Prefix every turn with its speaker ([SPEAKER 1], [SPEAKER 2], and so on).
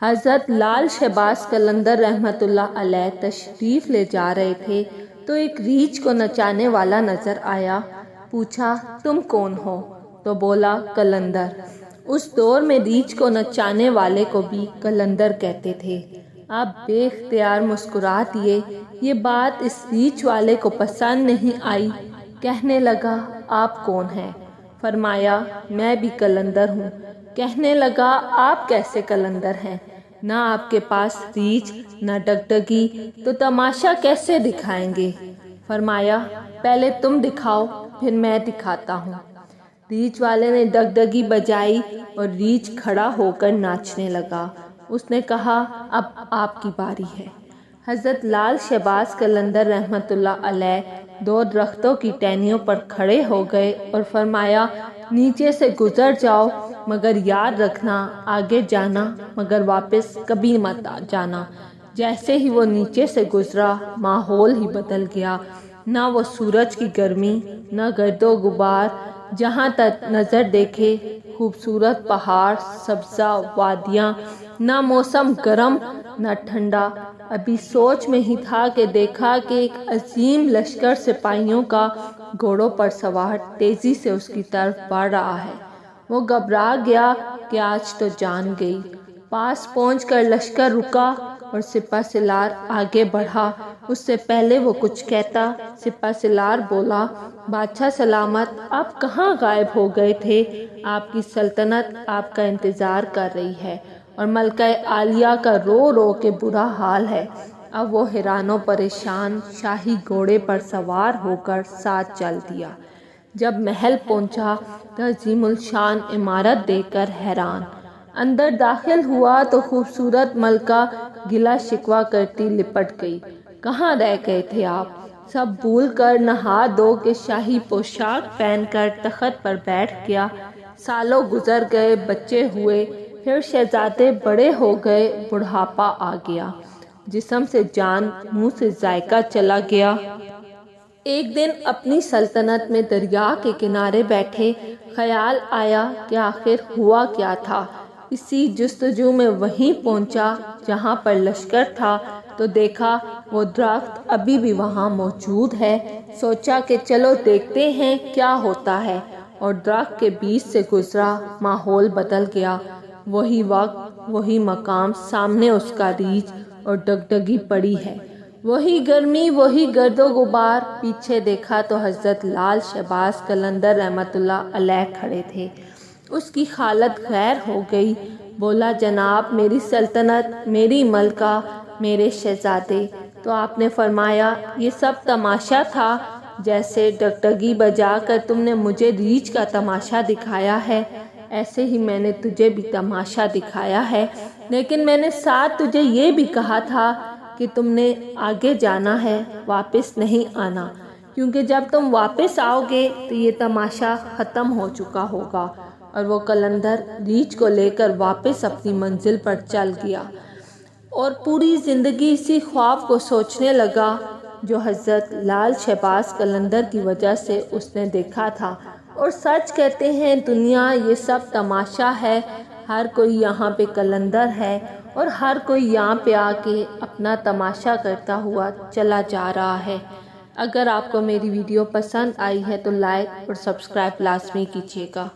[SPEAKER 1] حضرت لال شہباز قلندر رحمۃ اللہ علیہ تشریف لے جا رہے تھے تو ایک ریچھ کو نچانے والا نظر آیا۔ پوچھا تم کون ہو؟ تو بولا قلندر۔ اس دور میں ریچھ کو نچانے والے کو بھی قلندر کہتے تھے۔ آپ بے اختیار مسکرا دیے۔ یہ بات اس ریچھ والے کو پسند نہیں آئی۔ کہنے لگا آپ کون ہیں؟ فرمایا میں بھی قلندر ہوں۔ کہنے لگا آپ کیسے قلندر ہیں؟ نہ آپ کے پاس ریچھ نہ ڈگڈگی، تو تماشا کیسے دکھائیں گے؟ فرمایا پہلے تم دکھاؤ پھر میں دکھاتا ہوں۔ ریچھ والے نے ڈگڈگی بجائی اور ریچھ کھڑا ہو کر ناچنے لگا۔ اس نے کہا اب آپ کی باری ہے۔ حضرت لال شہباز قلندر رحمۃ اللہ علیہ دو درختوں کی ٹہنیوں پر کھڑے ہو گئے اور فرمایا نیچے سے گزر جاؤ، مگر یاد رکھنا آگے جانا مگر واپس کبھی مت جانا۔ جیسے ہی وہ نیچے سے گزرا ماحول ہی بدل گیا۔ نہ وہ سورج کی گرمی، نہ گرد و غبار، جہاں تک نظر دیکھے خوبصورت پہاڑ، سبزہ وادیاں، نہ موسم گرم نہ ٹھنڈا۔ ابھی سوچ میں ہی تھا کہ دیکھا کہ ایک عظیم لشکر سپاہیوں کا گھوڑوں پر سوار تیزی سے اس کی طرف بڑھ رہا ہے۔ وہ گھبرا گیا کہ آج تو جان گئی۔ پاس پہنچ کر لشکر رکا اور سپہ سالار آگے بڑھا۔ اس سے پہلے وہ کچھ کہتا سپہ سالار بولا بادشاہ سلامت، آپ کہاں غائب ہو گئے تھے؟ آپ کی سلطنت آپ کا انتظار کر رہی ہے اور ملکہ عالیہ کا رو رو کے برا حال ہے۔ اب وہ حیران و پریشان شاہی گھوڑے پر سوار ہو کر ساتھ چل دیا۔ جب محل پہنچا تو عظیم الشان عمارت دیکھ کر حیران۔ اندر داخل ہوا تو خوبصورت ملکہ گلا شکوہ کرتی لپٹ گئی۔ کہاں رہ گئے تھے آپ؟ سب بھول کر نہا دھو کے شاہی پوشاک پہن کر تخت پر بیٹھ گیا۔ سالوں گزر گئے، بچے ہوئے، پھر شہزادے بڑے ہو گئے، بڑھاپا آ گیا، جسم سے جان، منہ سے ذائقہ چلا گیا۔ ایک دن اپنی سلطنت میں دریا کے کنارے بیٹھے، خیال آیا کہ آخر ہوا کیا تھا۔ اسی جستجو میں وہیں پہنچا جہاں پر لشکر تھا تو دیکھا وہ درخت ابھی بھی وہاں موجود ہے۔ سوچا کہ چلو دیکھتے ہیں کیا ہوتا ہے، اور درخت کے بیچ سے گزرا۔ ماحول بدل گیا۔ وہی وقت، وہی مقام، سامنے اس کا ریچھ اور ڈگڈگی پڑی ہے۔ وہی گرمی، وہی گرد و غبار۔ پیچھے دیکھا تو حضرت لال شہباز قلندر رحمۃ اللہ علیہ کھڑے تھے۔ اس کی حالت غیر ہو گئی۔ بولا جناب میری سلطنت، میری ملکہ، میرے شہزادے۔ تو آپ نے فرمایا یہ سب تماشا تھا؟ جیسے ڈگڈگی بجا کر تم نے مجھے ریچھ کا تماشا دکھایا ہے، ایسے ہی میں نے تجھے بھی تماشا دکھایا ہے، لیکن میں نے ساتھ تجھے یہ بھی کہا تھا کہ تم نے آگے جانا ہے، واپس نہیں آنا، کیونکہ جب تم واپس آؤ گے تو یہ تماشا ختم ہو چکا ہوگا۔ اور وہ قلندر ریچھ کو لے کر واپس اپنی منزل پر چل گیا اور پوری زندگی اسی خواب کو سوچنے لگا جو حضرت لال شہباز قلندر کی وجہ سے اس نے دیکھا تھا۔ اور سچ کہتے ہیں دنیا یہ سب تماشا ہے، ہر کوئی یہاں پہ قلندر ہے اور ہر کوئی یہاں پہ آ کے اپنا تماشا کرتا ہوا چلا جا رہا ہے۔ اگر آپ کو میری ویڈیو پسند آئی ہے تو لائک اور سبسکرائب لازمی کیجیے گا۔